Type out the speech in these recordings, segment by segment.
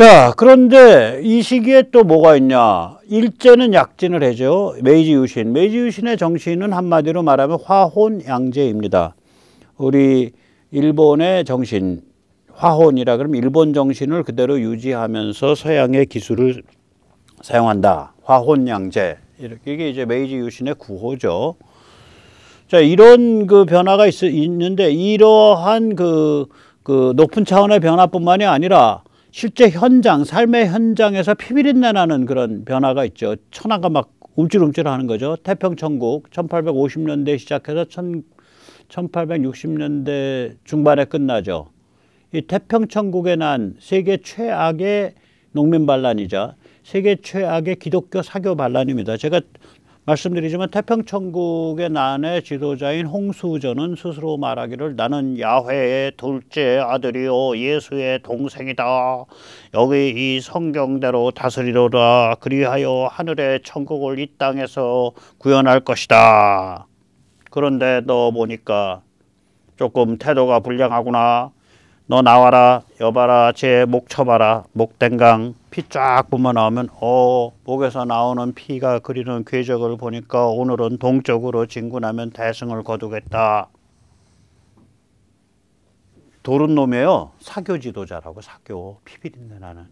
자, 그런데 이 시기에 또 뭐가 있냐. 일제는 약진을 해죠. 메이지 유신. 메이지 유신의 정신은 한마디로 말하면 화혼양제입니다. 우리 일본의 정신, 화혼이라 그러면 일본 정신을 그대로 유지하면서 서양의 기술을 사용한다. 화혼양제. 이게 이제 메이지 유신의 구호죠. 자, 이런 그 변화가 있는데 이러한 그 높은 차원의 변화뿐만이 아니라 실제 현장, 삶의 현장에서 피비린내 나는 그런 변화가 있죠. 천하가 막 움찔움찔 하는 거죠. 태평천국 1850년대 시작해서 1860년대 중반에 끝나죠. 이 태평천국에 난 세계 최악의 농민 반란이자 세계 최악의 기독교 사교 반란입니다. 제가 말씀드리지만 태평천국의 난의 지도자인 홍수저는 스스로 말하기를 나는 야훼의 둘째 아들이요 예수의 동생이다. 여기 이 성경대로 다스리로라. 그리하여 하늘의 천국을 이 땅에서 구현할 것이다. 그런데 너 보니까 조금 태도가 불량하구나. 너 나와라. 여봐라. 제 목 쳐봐라. 목댕강 피 쫙 뿜어 나오면 목에서 나오는 피가 그리는 궤적을 보니까 오늘은 동쪽으로 진군하면 대승을 거두겠다. 도른 놈이에요. 사교 지도자라고. 사교. 피비린내 나는.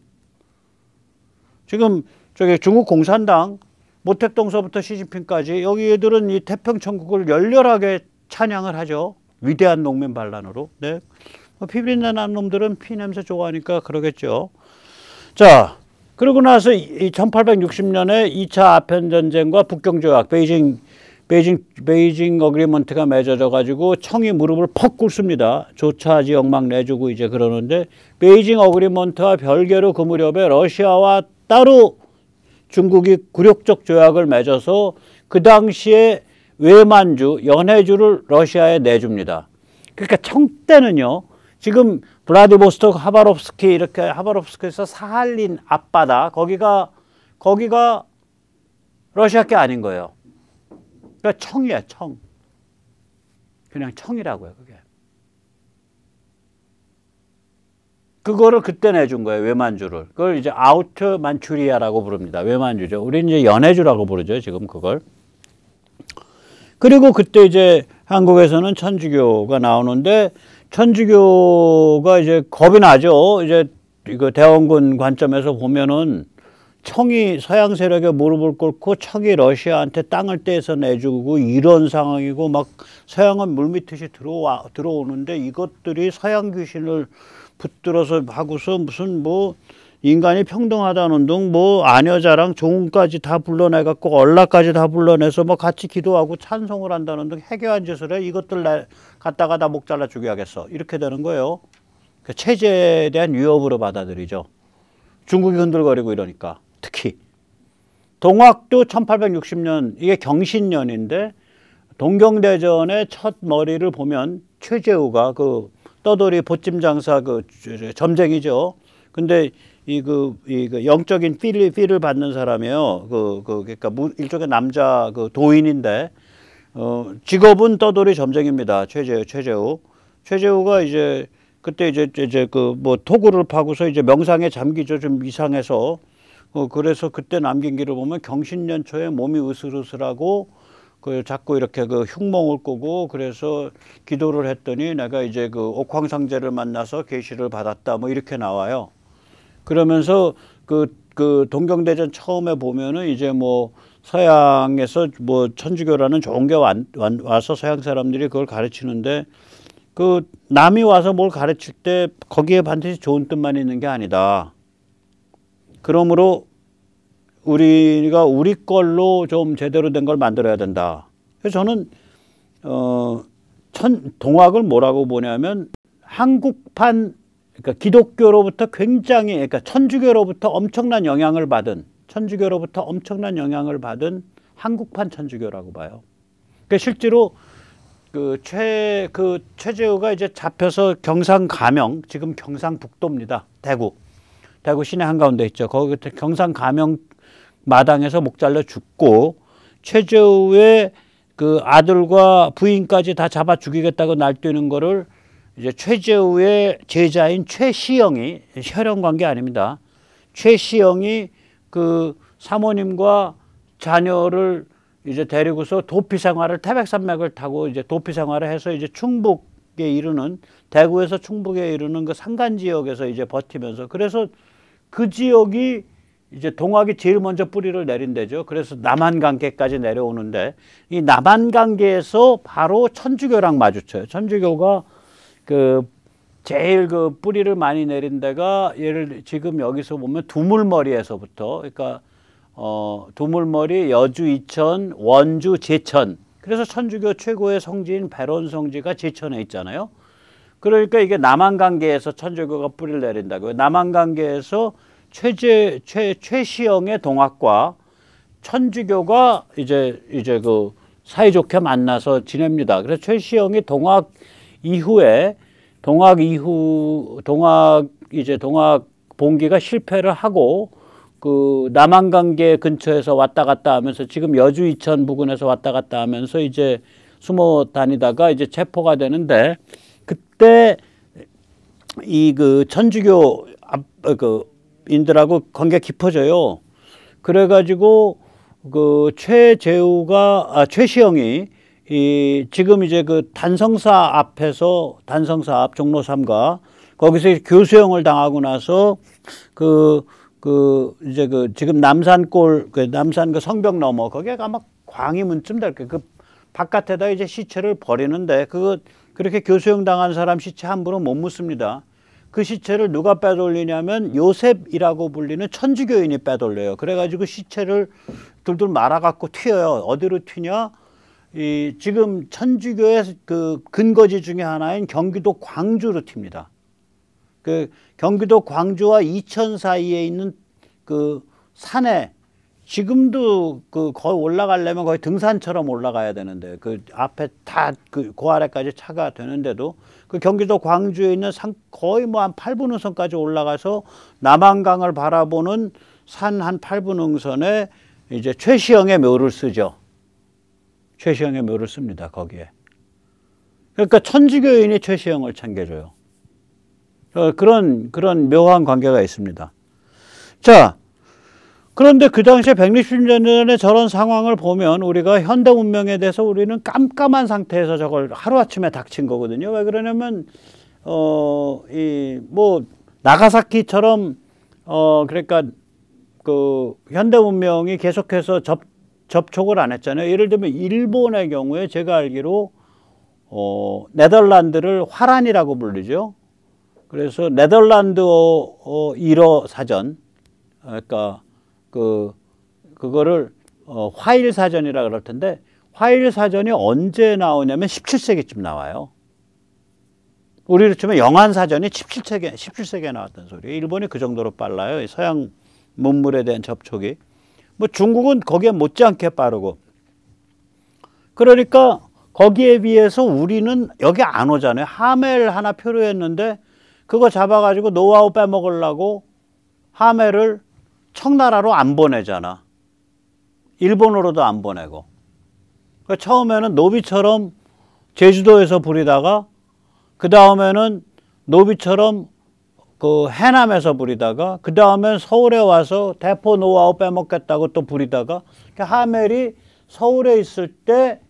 지금 저기 중국 공산당 모택동서부터 시진핑까지 여기 애들은 이 태평천국을 열렬하게 찬양을 하죠. 위대한 농민 반란으로. 네. 피비린내 나는 놈들은 피냄새 좋아하니까 그러겠죠. 자, 그러고 나서 1860년에 2차 아편전쟁과 북경조약, 베이징 어그리먼트가 맺어져 가지고 청이 무릎을 퍽 꿇습니다. 조차 지역막 내주고 이제 그러는데 베이징 어그리먼트와 별개로 그 무렵에 러시아와 따로 중국이 굴욕적 조약을 맺어서 그 당시에 외만주, 연해주를 러시아에 내줍니다. 그러니까 청 때는요. 지금 블라디보스토크, 하바롭스키 이렇게 하바롭스크에서 사할린 앞바다 거기가 러시아 게 아닌 거예요. 그러니까 청이야, 청. 그냥 청이라고요, 그게. 그거를 그때 내준 거예요, 외만주를. 그걸 이제 아우트 만추리아라고 부릅니다. 외만주죠. 우리는 이제 연해주라고 부르죠, 지금 그걸. 그리고 그때 이제 한국에서는 천주교가 나오는데 천주교가 이제 겁이 나죠. 이제 이거 대원군 관점에서 보면은 청이 서양 세력에 무릎을 꿇고 청이 러시아한테 땅을 떼서 내주고 이런 상황이고 막 서양은 물밀듯이 들어오는데 이것들이 서양 귀신을 붙들어서 하고서 무슨 뭐 인간이 평등하다는 등 뭐 아녀자랑 종까지 다 불러내갖고 얼라까지 다 불러내서 뭐 같이 기도하고 찬송을 한다는 등 해괴한 짓을 해. 이것들 갖다가 다 목 잘라 죽여야겠어. 이렇게 되는 거예요. 그 체제에 대한 위협으로 받아들이죠. 중국이 흔들거리고 이러니까. 특히 동학도 1860년 이게 경신년인데 동경대전의 첫 머리를 보면 최재우가 그 떠돌이 보찜장사 그 점쟁이죠. 근데 이 영적인 필을 받는 사람이에요. 그러니까 일종의 남자 그 도인인데 직업은 떠돌이 점쟁입니다. 최재우가 이제 그때 이제 그 뭐 토구를 파고서 이제 명상에 잠기죠. 좀 이상해서 그래서 그때 남긴 기를 보면 경신년 초에 몸이 으슬으슬하고 그 자꾸 이렇게 그 흉몽을 꾸고 그래서 기도를 했더니 내가 이제 그 옥황상제를 만나서 계시를 받았다 뭐 이렇게 나와요. 그러면서 그 동경대전 처음에 보면은 이제 뭐 서양에서 뭐 천주교라는 좋은 게 와서 서양 사람들이 그걸 가르치는데 그 남이 와서 뭘 가르칠 때 거기에 반드시 좋은 뜻만 있는 게 아니다. 그러므로 우리가 우리 걸로 좀 제대로 된 걸 만들어야 된다. 그래서 저는 동학을 뭐라고 보냐면 한국판 그러니까 기독교로부터 굉장히 그러니까 천주교로부터 엄청난 영향을 받은 한국판 천주교라고 봐요. 그러니까 실제로 최재우가 이제 잡혀서 경상가명 지금 경상북도입니다. 대구 시내 한가운데 있죠. 거기 경상가명 마당에서 목 잘려 죽고 최재우의 그 아들과 부인까지 다 잡아 죽이겠다고 날뛰는 거를 이제 최재우의 제자인 최시영이 혈연 관계 아닙니다. 최시영이 그 사모님과 자녀를 이제 데리고서 도피 생활을 태백산맥을 타고 이제 도피 생활을 해서 이제 충북에 이르는 대구에서 충북에 이르는 그 산간 지역에서 이제 버티면서 그래서 그 지역이 이제 동학이 제일 먼저 뿌리를 내린 데죠. 그래서 남한강계까지 내려오는데 이 남한강계에서 바로 천주교랑 마주쳐요. 천주교가 그 제일 그 뿌리를 많이 내린 데가 예를 지금 여기서 보면 두물머리에서부터 그러니까 두물머리, 여주, 이천, 원주, 제천. 그래서 천주교 최고의 성지인 배론성지가 제천에 있잖아요. 그러니까 이게 남한강계에서 천주교가 뿌리를 내린다고요. 남한강계에서 최시영의 동학과 천주교가 이제 그 사이좋게 만나서 지냅니다. 그래서 최시영이 동학 봉기가 실패를 하고 그 남한강계 근처에서 왔다 갔다 하면서 지금 여주 이천 부근에서 왔다 갔다 하면서 이제 숨어 다니다가 이제 체포가 되는데 그때 이 그 천주교 인들하고 관계가 깊어져요. 그래가지고 그 최시영이 지금 이제 그 단성사 앞 종로 3가 거기서 교수형을 당하고 나서 지금 남산 그 성벽 너머 거기에 아마 광희문쯤 될 거예요. 그 바깥에다 이제 시체를 버리는데 그렇게 교수형 당한 사람 시체 함부로 못 묻습니다. 그 시체를 누가 빼돌리냐면 요셉이라고 불리는 천주교인이 빼돌려요. 그래가지고 시체를 둘둘 말아갖고 튀어요. 어디로 튀냐? 지금 천주교의 그 근거지 중에 하나인 경기도 광주로 튑니다. 그 경기도 광주와 이천 사이에 있는 그 산에 지금도 거의 올라가려면 거의 등산처럼 올라가야 되는데 그 앞에 다 그 아래까지 차가 되는데도 그 경기도 광주에 있는 산 거의 뭐 한 8분 능선까지 올라가서 남한강을 바라보는 산 한 8분 능선에 이제 최시영의 묘를 쓰죠. 최시영의 묘를 씁니다. 거기에. 그러니까 천주교인이 최시영을 챙겨줘요. 그런 묘한 관계가 있습니다. 자, 그런데 그 당시에 160년 전에 저런 상황을 보면 우리가 현대 문명에 대해서 우리는 깜깜한 상태에서 저걸 하루아침에 닥친 거거든요. 왜 그러냐면 나가사키처럼 그러니까 그 현대 문명이 계속해서 접촉을 안 했잖아요. 예를 들면 일본의 경우에 제가 알기로 네덜란드를 화란이라고 부르죠. 그래서 네덜란드어 일어 사전 그러니까 그거를 화일 사전이라 그럴 텐데 화일 사전이 언제 나오냐면 17세기쯤 나와요. 우리로 치면 영한 사전이 17세기에 나왔던 소리예요. 일본이 그 정도로 빨라요. 서양 문물에 대한 접촉이. 뭐 중국은 거기에 못지않게 빠르고. 그러니까 거기에 비해서 우리는 여기 안 오잖아요. 하멜 하나 표류했는데 그거 잡아가지고 노하우 빼먹으려고 하멜을 청나라로 안 보내잖아. 일본으로도 안 보내고. 그러니까 처음에는 노비처럼 제주도에서 부리다가 그 다음에는 노비처럼 그 해남에서 부리다가 그 다음엔 서울에 와서 대포 노하우 빼먹겠다고 또 부리다가 하멜이 서울에 있을 때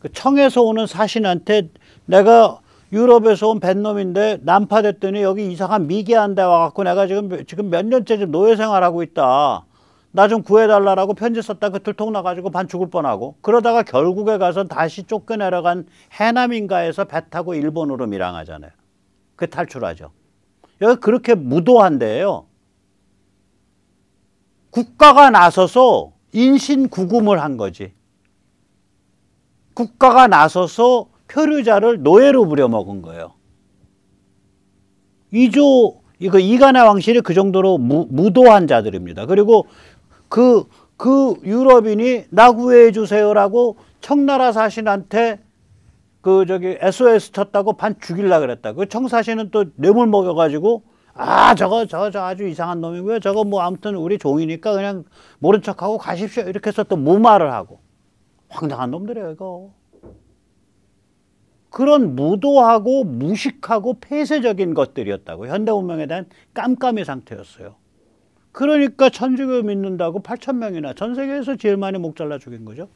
그 청에서 오는 사신한테 내가 유럽에서 온 뱃놈인데 난파됐더니 여기 이상한 미개한 데 와갖고 내가 지금 몇 년째 지금 노예 생활하고 있다. 나 좀 구해달라고 편지 썼다 그 들통 나가지고 반 죽을 뻔하고 그러다가 결국에 가서 다시 쫓겨내려간 해남인가에서 배 타고 일본으로 밀항하잖아요. 그 탈출하죠. 여기 그렇게 무도한 데예요. 국가가 나서서 인신구금을 한 거지. 국가가 나서서 표류자를 노예로 부려먹은 거예요. 이간의 왕실이 그 정도로 무도한 자들입니다. 그리고 그 유럽인이 나 구해해 주세요라고 청나라 사신한테 SOS 쳤다고 반 죽일라 그랬다. 그 청사신은 또 뇌물 먹여가지고 저거 아주 이상한 놈이고요. 저거 뭐 아무튼 우리 종이니까 그냥 모른 척하고 가십시오. 이렇게 해서 또 무마를 하고. 황당한 놈들이에요, 이거. 그런 무도하고 무식하고 폐쇄적인 것들이었다고. 현대 문명에 대한 깜깜이 상태였어요. 그러니까 천주교 믿는다고 8,000명이나 전 세계에서 제일 많이 목 잘라 죽인 거죠.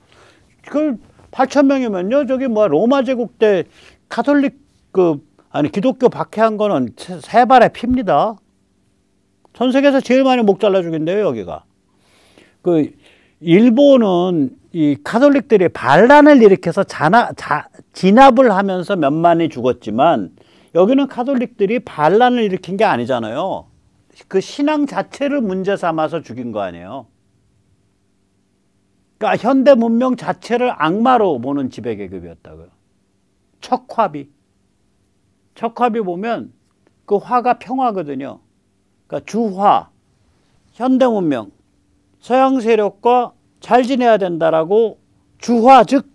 그걸 8,000명이면요. 저기 뭐 로마 제국 때 가톨릭 기독교 박해한 거는 세 발의 피입니다. 전 세계에서 제일 많이 목 잘라 죽인대요, 여기가. 일본은 이 가톨릭들이 반란을 일으켜서 진압을 하면서 몇만이 죽었지만 여기는 가톨릭들이 반란을 일으킨 게 아니잖아요. 그 신앙 자체를 문제 삼아서 죽인 거 아니에요. 그러니까 현대 문명 자체를 악마로 보는 지배계급이었다고요. 척화비 보면 그 화가 평화거든요. 그러니까 주화, 현대 문명, 서양 세력과 잘 지내야 된다라고 주화 즉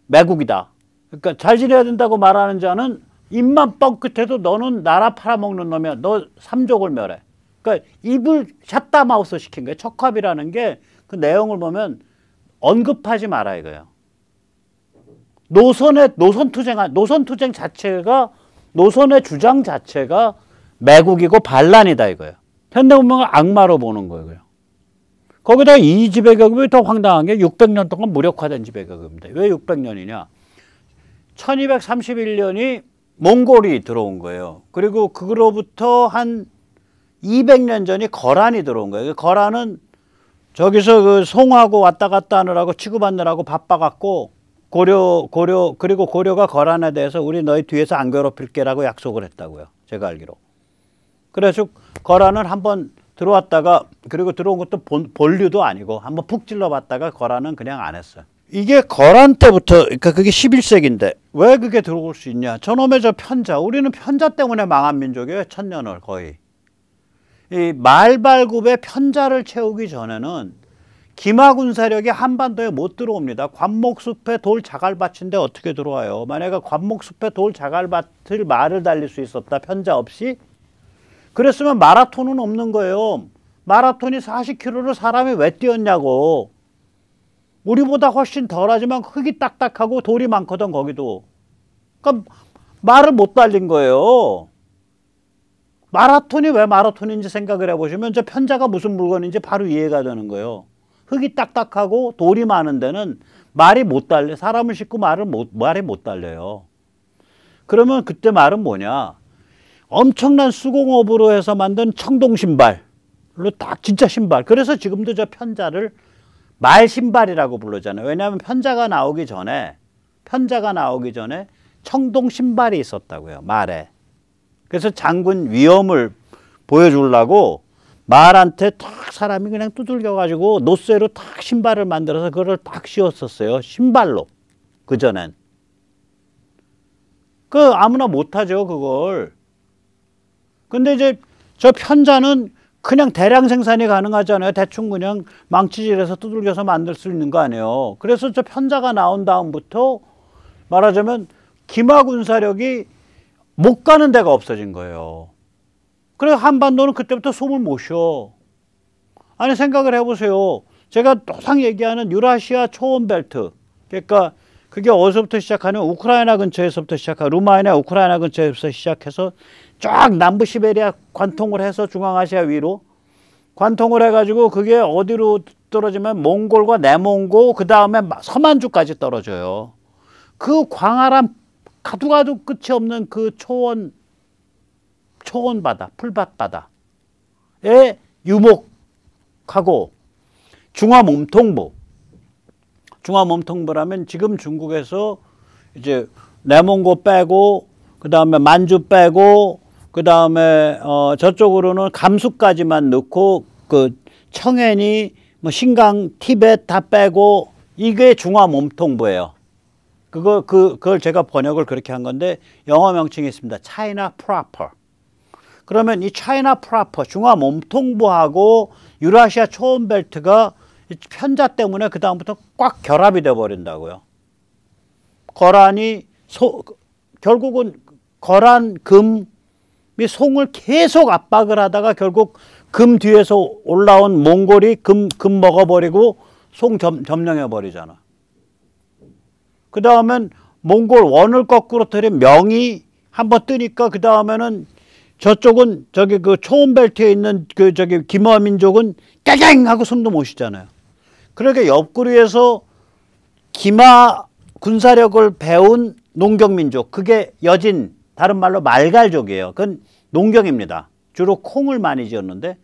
매국이다. 그러니까 잘 지내야 된다고 말하는 자는 입만 뻥끗해도 너는 나라 팔아먹는 놈이야. 너 삼족을 멸해. 그러니까 입을 샷다마우스 시킨 거예요. 척합이라는 게 그 내용을 보면 언급하지 마라 이거예요. 노선투쟁 자체가 노선의 주장 자체가 매국이고 반란이다 이거예요. 현대문명을 악마로 보는 거예요. 거기다 이 지배계급이 더 황당한 게 600년 동안 무력화된 지배계급입니다. 왜 600년이냐? 1231년이 몽골이 들어온 거예요. 그리고 그로부터 한 200년 전이 거란이 들어온 거예요. 거란은 저기서 그 송하고 왔다 갔다 하느라고 치고받느라고 바빠갖고 그리고 고려가 거란에 대해서 우리 너희 뒤에서 안 괴롭힐게라고 약속을 했다고요. 제가 알기로. 그래서 거란은 한번 들어왔다가 그리고 들어온 것도 본류도 아니고 한번 푹 찔러봤다가 거란은 그냥 안 했어요. 이게 거란 때부터 그러니까 그게 11세기인데 왜 그게 들어올 수 있냐. 저놈의 저 편자. 우리는 편자 때문에 망한 민족이에요. 1000년을 거의. 이 말발굽에 편자를 채우기 전에는 기마군 세력이 한반도에 못 들어옵니다. 관목숲에 돌 자갈밭인데 어떻게 들어와요. 만약에 관목숲에 돌 자갈밭을 말을 달릴 수 있었다. 편자 없이. 그랬으면 마라톤은 없는 거예요. 마라톤이 40km를 사람이 왜 뛰었냐고. 우리보다 훨씬 덜하지만 흙이 딱딱하고 돌이 많거든 거기도. 그러니까 말을 못 달린 거예요. 마라톤이 왜 마라톤인지 생각을 해보시면 저 편자가 무슨 물건인지 바로 이해가 되는 거예요. 흙이 딱딱하고 돌이 많은 데는 말이 못 달려. 사람을 싣고 말이 못 달려요. 그러면 그때 말은 뭐냐. 엄청난 수공업으로 해서 만든 청동신발로 딱 진짜 신발. 그래서 지금도 저 편자를 말신발이라고 부르잖아요. 왜냐하면 편자가 나오기 전에 청동신발이 있었다고요. 말에. 그래서 장군 위엄을 보여주려고 말한테 탁 사람이 그냥 두들겨가지고 노쇠로 탁 신발을 만들어서 그걸 딱 씌웠었어요. 신발로. 그전엔. 아무나 못하죠, 그걸. 근데 이제 저 편자는 그냥 대량 생산이 가능하잖아요. 대충 그냥 망치질해서 두들겨서 만들 수 있는 거 아니에요. 그래서 저 편자가 나온 다음부터 말하자면 기마군사력이 못 가는 데가 없어진 거예요. 그래서 한반도는 그때부터 숨을 못 쉬어. 아니 생각을 해보세요. 제가 항상 얘기하는 유라시아 초원벨트. 그러니까 그게 어디서부터 시작하냐면 우크라이나 근처에서부터 루마니아 우크라이나 근처에서 시작해서 쫙 남부 시베리아 관통을 해서 중앙아시아 위로 관통을 해가지고 그게 어디로 떨어지면 몽골과 내몽고 그 다음에 서만주까지 떨어져요. 그 광활한 가도 끝이 없는 그 초원바다, 풀밭바다에 유목하고 중화몸통부라면 지금 중국에서 이제 내몽고 빼고 그 다음에 만주 빼고 그 다음에 저쪽으로는 감수까지만 넣고 그 청해니 뭐 신강 티베트 다 빼고 이게 중화몸통부예요. 그걸 제가 번역을 그렇게 한 건데 영어 명칭이 있습니다. 차이나 프로퍼. 그러면 이 차이나 프로퍼 중화 몸통부하고 유라시아 초원벨트가 편자 때문에 그 다음부터 꽉 결합이 돼 버린다고요. 결국은 거란 금이 송을 계속 압박을 하다가 결국 금 뒤에서 올라온 몽골이 금 먹어버리고 송 점령해 버리잖아. 그 다음엔 몽골 원을 거꾸로 들인 명이 한번 뜨니까 그 다음에는 저쪽은 저기 그 초원벨트에 있는 그 저기 기마 민족은 깨갱 하고 숨도 못 쉬잖아요. 그러니까 옆구리에서 기마 군사력을 배운 농경민족, 그게 여진, 다른 말로 말갈족이에요. 그건 농경입니다. 주로 콩을 많이 지었는데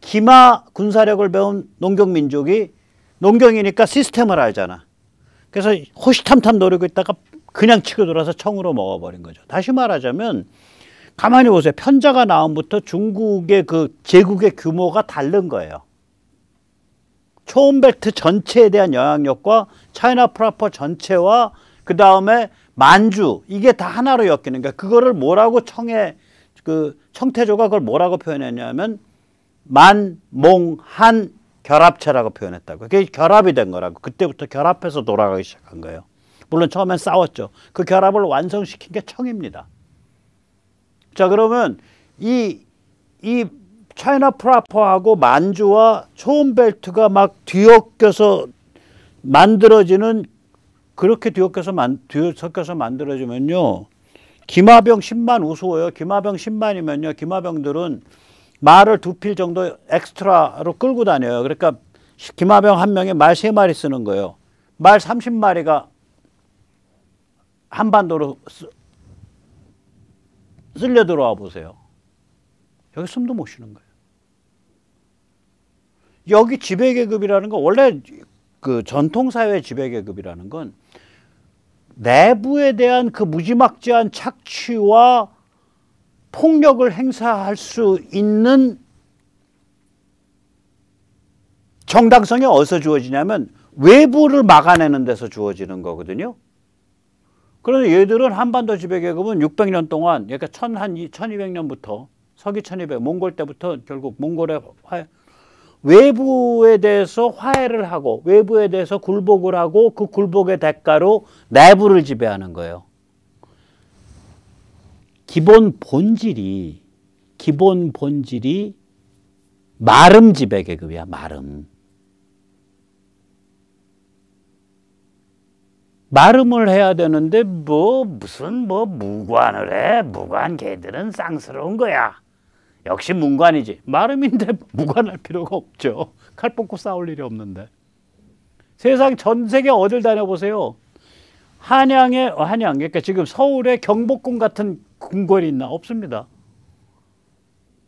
기마 군사력을 배운 농경민족이 농경이니까 시스템을 알잖아. 그래서 호시탐탐 노리고 있다가 그냥 치고 들어서 청으로 먹어버린 거죠. 다시 말하자면 가만히 보세요. 편자가 나옴부터 중국의 그 제국의 규모가 다른 거예요. 초원벨트 전체에 대한 영향력과 차이나 프로퍼 전체와 그 다음에 만주, 이게 다 하나로 엮이는 거야. 그거를 뭐라고 청태조가 그걸 뭐라고 표현했냐면 만, 몽, 한 결합체라고 표현했다고. 그게 결합이 된 거라고. 그때부터 결합해서 돌아가기 시작한 거예요. 물론 처음엔 싸웠죠. 그 결합을 완성시킨 게 청입니다. 자, 그러면 이 차이나 프로퍼하고 만주와 초원벨트가 막 뒤섞여서 만들어지는, 그렇게 뒤섞여서 만들어지면요, 기마병 10만 우스워요. 기마병 10만이면요, 기마병들은 말을 2필 정도 엑스트라로 끌고 다녀요. 그러니까 기마병 한 명에 말 3마리 쓰는 거예요. 말 30마리가 한반도로 쓸려 들어와 보세요. 여기 숨도 못 쉬는 거예요. 여기 지배계급이라는 건, 원래 그 전통사회 지배계급이라는 건 내부에 대한 그 무지막지한 착취와 폭력을 행사할 수 있는 정당성이 어디서 주어지냐면 외부를 막아내는 데서 주어지는 거거든요. 그런데 얘들은 한반도 지배계급은 600년 동안, 그러니까 1200년부터 서기 1200, 몽골 때부터 결국 몽골의 외부에 대해서 화해를 하고 외부에 대해서 굴복을 하고 그 굴복의 대가로 내부를 지배하는 거예요. 기본 본질이 마름 지배계급이야. 마름을 해야 되는데 무슨 무관을 해. 무관 개들은 쌍스러운 거야. 역시 문관이지. 마름인데 무관할 필요가 없죠. 칼 뽑고 싸울 일이 없는데. 세상 전 세계 어딜 다녀보세요. 한양, 그러니까 지금 서울에 경복궁 같은 궁궐이 있나? 없습니다.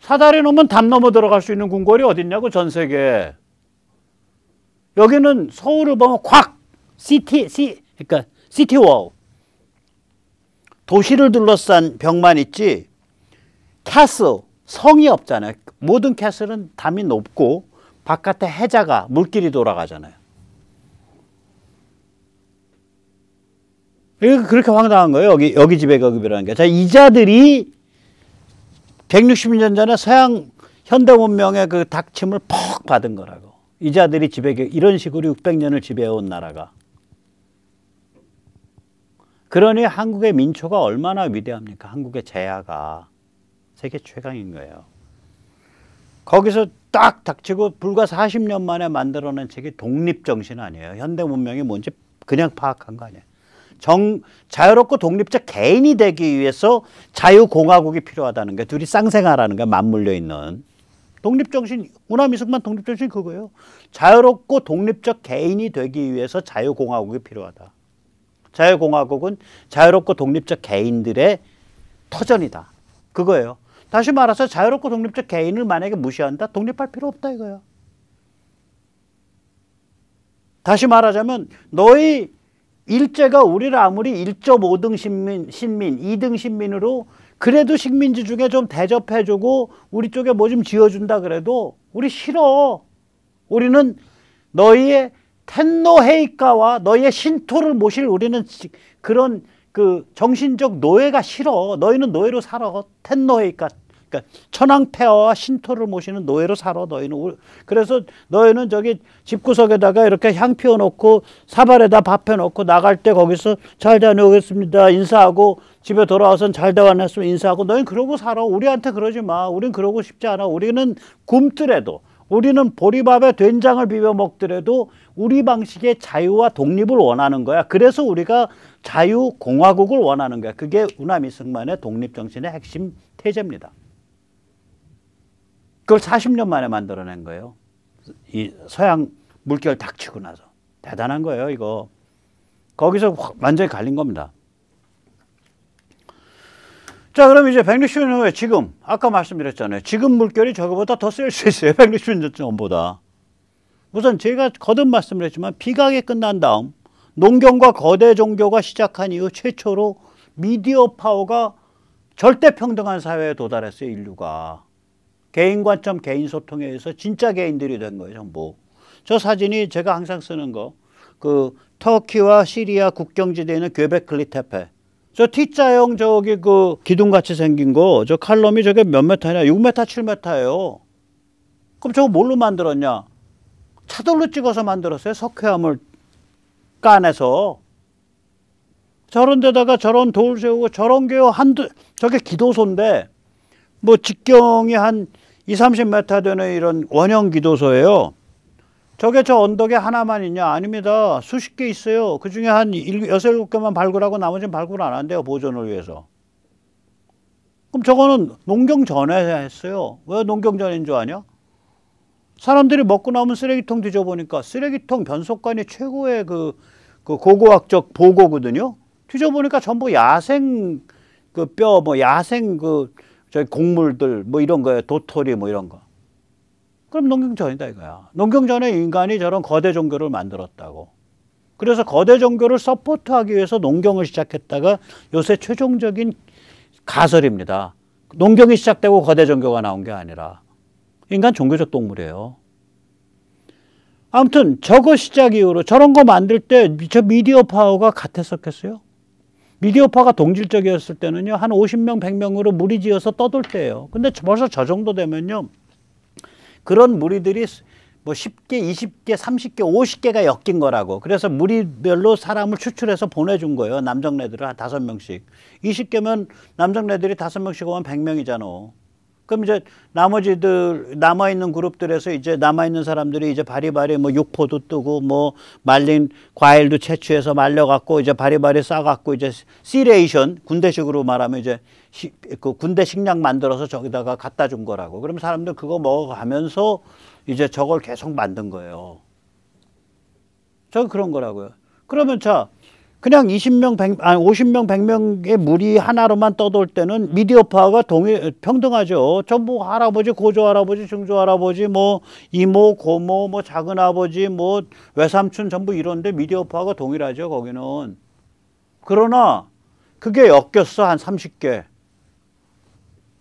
사다리 넘으면 담 넘어 들어갈 수 있는 궁궐이 어딨냐고, 전 세계에. 여기는 서울을 보면 그러니까 시티월. 도시를 둘러싼 벽만 있지, 캐슬, 성이 없잖아요. 모든 캐슬은 담이 높고 바깥에 해자가, 물길이 돌아가잖아요. 그렇게 황당한 거예요. 여기 지배계급이라는 게. 자, 이자들이 160년 전에 서양 현대文明의 그 닥침을 퍽 받은 거라고. 이자들이 지배계급, 이런 식으로 600년을 지배해온 나라가. 그러니 한국의 민초가 얼마나 위대합니까? 한국의 제야가 세계 최강인 거예요. 거기서 딱 닥치고 불과 40년 만에 만들어낸 책이 독립정신 아니에요. 현대 문명이 뭔지 그냥 파악한 거 아니에요. 자유롭고 독립적 개인이 되기 위해서 자유공화국이 필요하다는 게, 둘이 쌍생아라는 게 맞물려 있는 독립정신, 우남이승만 독립정신이 그거예요. 자유롭고 독립적 개인이 되기 위해서 자유공화국이 필요하다. 자유공화국은 자유롭고 독립적 개인들의 터전이다. 그거예요. 다시 말해서 자유롭고 독립적 개인을 만약에 무시한다? 독립할 필요 없다 이거야. 다시 말하자면 너희 일제가 우리를 아무리 1.5등 신민, 2등 신민으로 그래도 식민지 중에 좀 대접해주고 우리 쪽에 뭐 좀 지어준다 그래도 우리 싫어. 우리는 너희의 텐노헤이카와 너희의 신토를 모실 우리는 그런 그 정신적 노예가 싫어. 너희는 노예로 살아. 텐노헤이카. 그러니까 천황폐하와 신토를 모시는 노예로 살아. 너희는. 그래서 너희는 저기 집구석에다가 이렇게 향 피워놓고 사발에다 밥 해놓고 나갈 때 거기서 잘 다녀오겠습니다 인사하고 집에 돌아와서는 잘 다녀왔으면 인사하고, 너희는 그러고 살아. 우리한테 그러지 마. 우린 그러고 싶지 않아. 우리는 굶더라도, 우리는 보리밥에 된장을 비벼 먹더라도 우리 방식의 자유와 독립을 원하는 거야. 그래서 우리가 자유공화국을 원하는 거야. 그게 우남이승만의 독립정신의 핵심 태제입니다. 그걸 40년 만에 만들어낸 거예요. 이 서양 물결 닥치고 나서. 대단한 거예요, 이거. 거기서 완전히 갈린 겁니다. 자, 그럼 이제 160년 후에 지금, 아까 말씀드렸잖아요. 지금 물결이 저거보다 더 셀 수 있어요. 160년 전보다. 우선 제가 거듭 말씀드렸지만 비각이 끝난 다음 농경과 거대 종교가 시작한 이후 최초로 미디어 파워가 절대 평등한 사회에 도달했어요, 인류가. 개인 관점, 개인 소통에 의해서 진짜 개인들이 된 거예요, 전부. 저 사진이 제가 항상 쓰는 거. 그 터키와 시리아 국경지대에 있는 göbekli tepe. 저 T자형 저기 그 기둥같이 생긴 거, 저 칼럼이 저게 몇 메타냐? 6m, 7m예요. 그럼 저거 뭘로 만들었냐? 차돌로 찍어서 만들었어요. 석회암을 까내서. 저런 데다가 저런 돌 세우고 저런 게 저게 기도소인데 뭐 직경이 한 20, 30m 되는 이런 원형 기도소예요. 저게 저 언덕에 하나만 있냐? 아닙니다. 수십 개 있어요. 그 중에 한 6, 7개만 발굴하고 나머지는 발굴 안 한대요. 보존을 위해서. 그럼 저거는 농경 전에 했어요. 왜 농경 전인 줄 아냐? 사람들이 먹고 남은 쓰레기통 뒤져보니까 쓰레기통 변속관이 최고의 그 고고학적 보고거든요. 뒤져보니까 전부 야생 그 뼈, 뭐 야생 그 저기 곡물들 뭐 이런 거예요. 도토리 뭐 이런 거. 그럼 농경 전이다 이거야. 농경 전에 인간이 저런 거대 종교를 만들었다고. 그래서 거대 종교를 서포트하기 위해서 농경을 시작했다가 요새 최종적인 가설입니다. 농경이 시작되고 거대 종교가 나온 게 아니라 인간 종교적 동물이에요. 아무튼 저거 시작 이후로 저런 거 만들 때 저 미디어 파워가 같았었겠어요? 미디어 파워가 동질적이었을 때는요. 한 50명, 100명으로 무리지어서 떠돌 때예요. 근데 벌써 저 정도 되면요. 그런 무리들이 뭐 10개, 20개, 30개, 50개가 엮인 거라고. 그래서 무리별로 사람을 추출해서 보내준 거예요. 남정네들을 한 5명씩. 20개면 남정네들이 5명씩 오면 100명이잖아. 그럼 이제 나머지들, 남아있는 그룹들에서 이제 남아있는 사람들이 이제 바리바리 뭐 육포도 뜨고 뭐 말린 과일도 채취해서 말려갖고 이제 바리바리 싸갖고 이제 시레이션, 군대식으로 말하면 이제 그 군대 식량 만들어서 저기다가 갖다 준 거라고. 그러면 사람들 그거 먹어가면서 이제 저걸 계속 만든 거예요. 저 그런 거라고요. 그러면 자, 그냥 50명, 100명의 무리 하나로만 떠돌 때는 미디어 파워가 평등하죠. 전부 할아버지, 고조 할아버지, 증조 할아버지, 뭐 이모, 고모, 뭐 작은 아버지, 뭐 외삼촌 전부 이런데 미디어 파워가 동일하죠. 거기는. 그러나 그게 엮였어. 한 30개.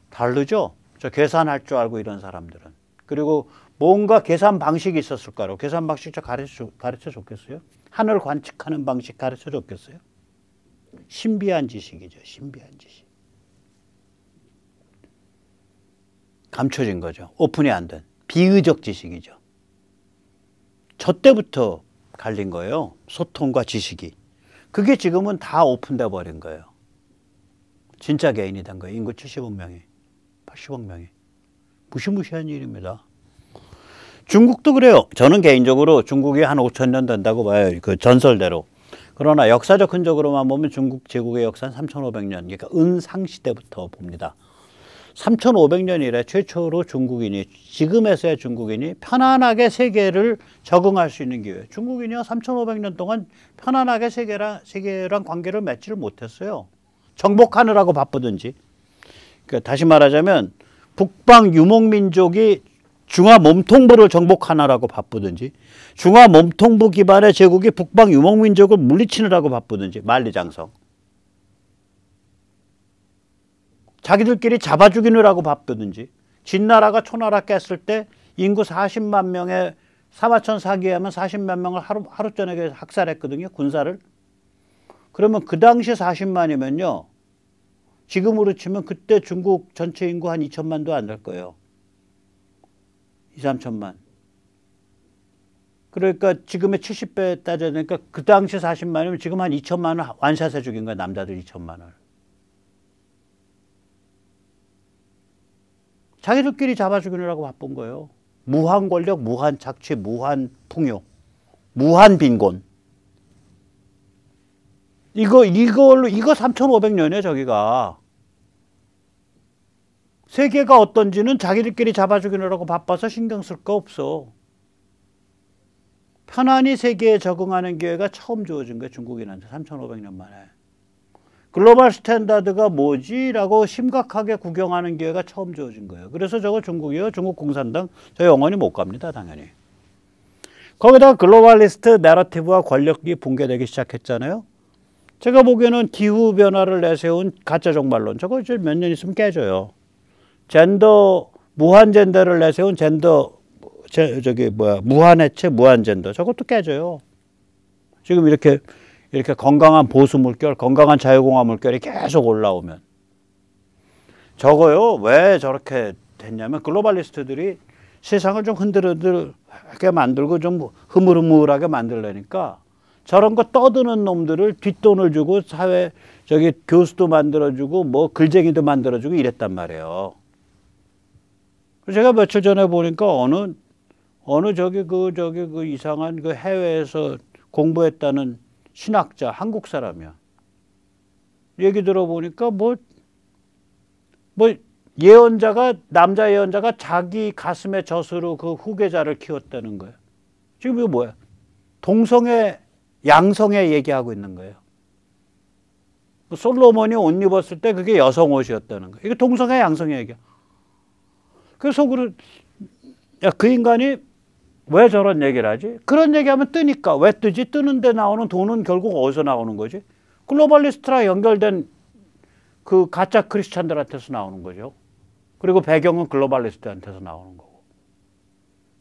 다르죠. 저 계산할 줄 알고 이런 사람들은. 그리고 뭔가 계산 방식이 있었을 거라고. 계산 방식 저 가르쳐 줬겠어요? 하늘 관측하는 방식 가르쳐 줬겠어요? 신비한 지식이죠. 신비한 지식. 감춰진 거죠. 오픈이 안 된. 비의적 지식이죠. 저 때부터 갈린 거예요. 소통과 지식이. 그게 지금은 다 오픈돼 버린 거예요. 진짜 개인이 된 거예요. 인구 70억 명이. 80억 명이. 무시무시한 일입니다. 중국도 그래요. 저는 개인적으로 중국이 한 5,000년 된다고 봐요. 그 전설대로. 그러나 역사적 흔적으로만 보면 중국 제국의 역사는 3,500년, 그러니까 은상시대부터 봅니다. 3,500년 이래 최초로 중국인이, 지금에서야 중국인이 편안하게 세계를 적응할 수 있는 기회. 중국인이요 3,500년 동안 편안하게 세계랑 관계를 맺지를 못했어요. 정복하느라고 바쁘든지. 그러니까 다시 말하자면 북방 유목민족이 중화 몸통부를 정복하느라고 바쁘든지, 중화 몸통부 기반의 제국이 북방 유목민족을 물리치느라고 바쁘든지, 만리장성. 자기들끼리 잡아 죽이느라고 바쁘든지, 진나라가 초나라 깼을 때 인구 40만 명의 사마천 사기에 하면 40만 명을 하루 저녁에 학살했거든요. 군사를. 그러면 그 당시 40만이면요. 지금으로 치면 그때 중국 전체 인구 한 2천만도 안 될 거예요. 2, 3천만. 그러니까 지금의 70배 따져야 되니까 그 당시 40만이면 지금 한 2천만을 완샷해 죽인 거야. 남자들 2천만을. 자기들끼리 잡아 죽이느라고 바쁜 거예요. 무한 권력, 무한 착취, 무한 풍요, 무한 빈곤. 이거 3,500년이에요, 저기가. 세계가 어떤지는 자기들끼리 잡아주기느라고 바빠서 신경 쓸 거 없어. 편안히 세계에 적응하는 기회가 처음 주어진 거예요. 중국인한테 3,500년 만에. 글로벌 스탠다드가 뭐지? 라고 심각하게 구경하는 기회가 처음 주어진 거예요. 그래서 저거 중국이요. 중국 공산당 저 영원히 못 갑니다. 당연히. 거기다가 글로벌리스트 내러티브와 권력이 붕괴되기 시작했잖아요. 제가 보기에는 기후변화를 내세운 가짜 종말론 저거 이제 몇 년 있으면 깨져요. 젠더 무한 젠더를 내세운 무한해체 무한 젠더 저것도 깨져요. 지금 이렇게 건강한 보수 물결, 건강한 자유공화 물결이 계속 올라오면 저거요. 왜 저렇게 됐냐면 글로벌리스트들이 세상을 좀 흔들흔들하게 만들고 좀 흐물흐물하게 만들려니까 저런 거 떠드는 놈들을 뒷돈을 주고 교수도 만들어주고 뭐 글쟁이도 만들어주고 이랬단 말이에요. 제가 며칠 전에 보니까 어느 이상한 그 해외에서 공부했다는 신학자, 한국 사람이야. 얘기 들어보니까 남자 예언자가 자기 가슴에 젖으로 그 후계자를 키웠다는 거예요. 지금 이거 뭐야? 동성애, 양성애 얘기하고 있는 거예요. 솔로몬이 옷 입었을 때 그게 여성 옷이었다는 거예요. 이거 동성애, 양성애 얘기야. 그래서 그 인간이 왜 저런 얘기를 하지? 그런 얘기하면 뜨니까. 왜 뜨지? 뜨는데 나오는 돈은 결국 어디서 나오는 거지? 글로벌리스트랑 연결된 그 가짜 크리스찬들한테서 나오는 거죠. 그리고 배경은 글로벌리스트한테서 나오는 거고.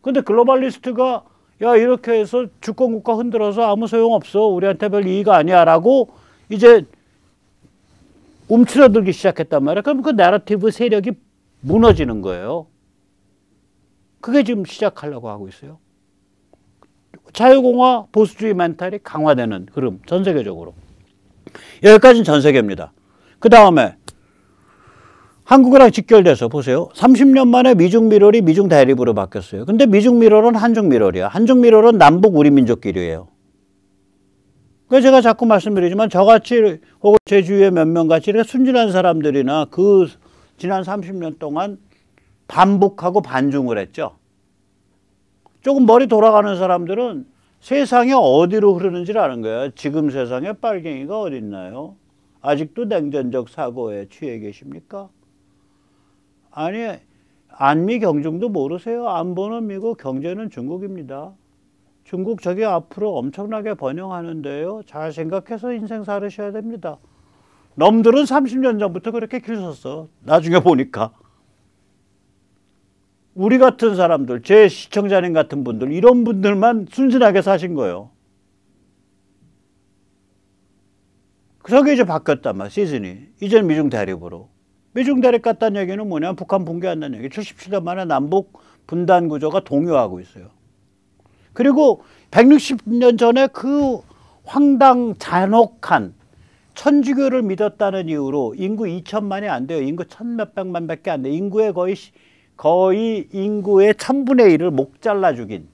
근데 글로벌리스트가 야 이렇게 해서 주권국가 흔들어서 아무 소용없어. 우리한테 별 이익 아니야 라고 이제 움츠러들기 시작했단 말이야. 그럼 그 내러티브 세력이 무너지는 거예요. 그게 지금 시작하려고 하고 있어요. 자유공화 보수주의 멘탈이 강화되는 흐름 전 세계적으로. 여기까지는 전 세계입니다. 그 다음에 한국이랑 직결돼서 보세요. 30년 만에 미중 미러리 미중 대립으로 바뀌었어요. 근데 미중 미러는 한중 미러리야. 한중 미러는 남북 우리 민족끼리예요. 그래서 제가 자꾸 말씀드리지만 저같이 혹은 제 주위에 몇 명같이 이렇게 순진한 사람들이나 그 지난 30년 동안 반북하고 반중을 했죠. 조금 머리 돌아가는 사람들은 세상이 어디로 흐르는지를 아는 거예요. 지금 세상에 빨갱이가 어디 있나요? 아직도 냉전적 사고에 취해 계십니까? 아니, 안미 경중도 모르세요. 안보는 미국, 경제는 중국입니다. 중국 저기 앞으로 엄청나게 번영하는데요. 잘 생각해서 인생 살으셔야 됩니다. 놈들은 30년 전부터 그렇게 길 섰어. 나중에 보니까. 우리 같은 사람들, 제 시청자님 같은 분들, 이런 분들만 순진하게 사신 거예요. 저게 이제 바뀌었단 말이야, 시즌이. 이제는 미중 대립으로. 미중 대립 같다는 얘기는 뭐냐면 북한 붕괴한다는 얘기. 77년 만에 남북 분단 구조가 동요하고 있어요. 그리고 160년 전에 그 황당 잔혹한 천주교를 믿었다는 이유로 인구 2천만이 안 돼요. 인구 1,몇백만 밖에 안 돼요. 인구의 거의 인구의 1000분의 1을 목 잘라 죽인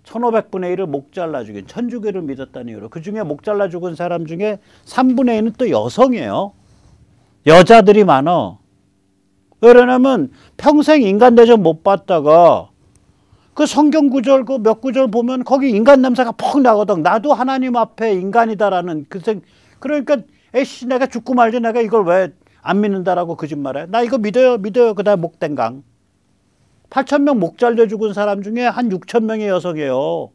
1500분의 1을 목 잘라 죽인 천주교를 믿었다는 이유로 그 중에 목 잘라 죽은 사람 중에 3분의 1은 또 여성이에요. 여자들이 많아. 왜냐면 평생 인간 대접 못 받다가 그 성경 구절 그 몇 구절 보면 거기 인간 냄새가 퍽 나거든. 나도 하나님 앞에 인간이다라는 그러니까 에이씨 내가 죽고 말지 내가 이걸 왜 안 믿는다라고 거짓말해. 나 이거 믿어요. 그다음 목댕강. 8,000명 목 잘려 죽은 사람 중에 한 6,000명의 여성이에요.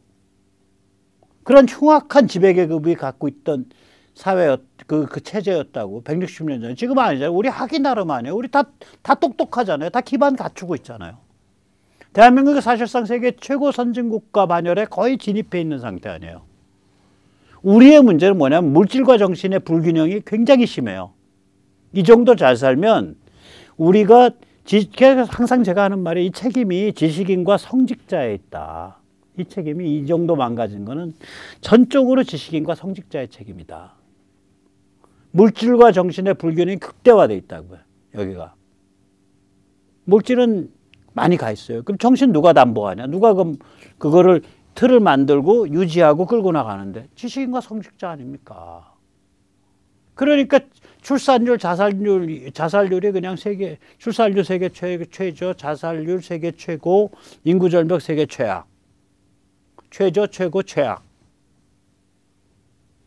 그런 흉악한 지배계급이 갖고 있던 그 체제였다고. 160년 전에. 지금 아니잖아요. 우리 하기 나름 아니에요. 우리 다 똑똑하잖아요. 다 기반 갖추고 있잖아요. 대한민국이 사실상 세계 최고 선진국가 반열에 거의 진입해 있는 상태 아니에요. 우리의 문제는 뭐냐면 물질과 정신의 불균형이 굉장히 심해요. 이 정도 잘 살면 우리가 항상 제가 하는 말이 이 책임이 지식인과 성직자에 있다. 이 책임이 이 정도 망가진 거는 전적으로 지식인과 성직자의 책임이다. 물질과 정신의 불균형이 극대화되어 있다고요. 여기가. 물질은 많이 가 있어요. 그럼 정신 누가 담보하냐? 누가 그거를 틀을 만들고 유지하고 끌고 나가는데 지식인과 성직자 아닙니까? 그러니까 출산율, 자살률이 그냥 출산율 세계 최저, 자살률 세계 최고, 인구 절벽 세계 최악. 최저, 최고, 최악.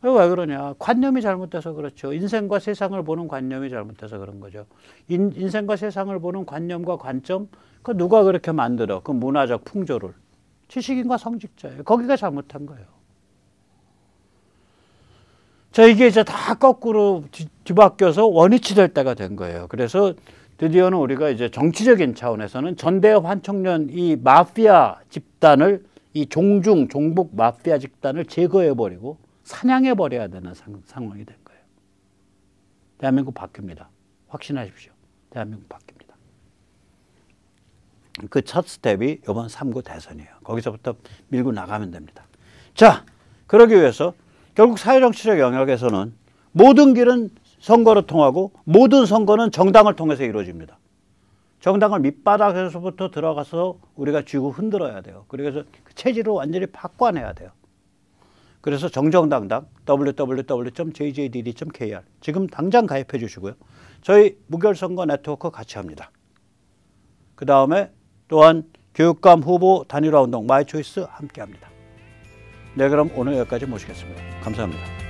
왜 그러냐? 관념이 잘못돼서 그렇죠. 인생과 세상을 보는 관념이 잘못돼서 그런 거죠. 인생과 세상을 보는 관념과 관점, 그 누가 그렇게 만들어? 그 문화적 풍조를. 지식인과 성직자예요. 거기가 잘못한 거예요. 자, 이게 이제 다 거꾸로 뒤바뀌어서 원위치 될 때가 된 거예요. 그래서 드디어는 우리가 이제 정치적인 차원에서는 전대협 한총련 이 마피아 집단을, 이 종북 마피아 집단을 제거해버리고 사냥해버려야 되는 상황이 된 거예요. 대한민국 바뀝니다. 확신하십시오. 대한민국 바뀝니다. 그 첫 스텝이 이번 3구 대선이에요. 거기서부터 밀고 나가면 됩니다. 자, 그러기 위해서 결국 사회정치적 영역에서는 모든 길은 선거로 통하고 모든 선거는 정당을 통해서 이루어집니다. 정당을 밑바닥에서부터 들어가서 우리가 쥐고 흔들어야 돼요. 그래서 그 체질을 완전히 바꿔내야 돼요. 그래서 정정당당 www.jjdd.kr 지금 당장 가입해 주시고요. 저희 무결선거 네트워크 같이 합니다. 그 다음에 또한 교육감 후보 단일화 운동 마이초이스 함께 합니다. 네, 그럼 오늘 여기까지 모시겠습니다. 감사합니다.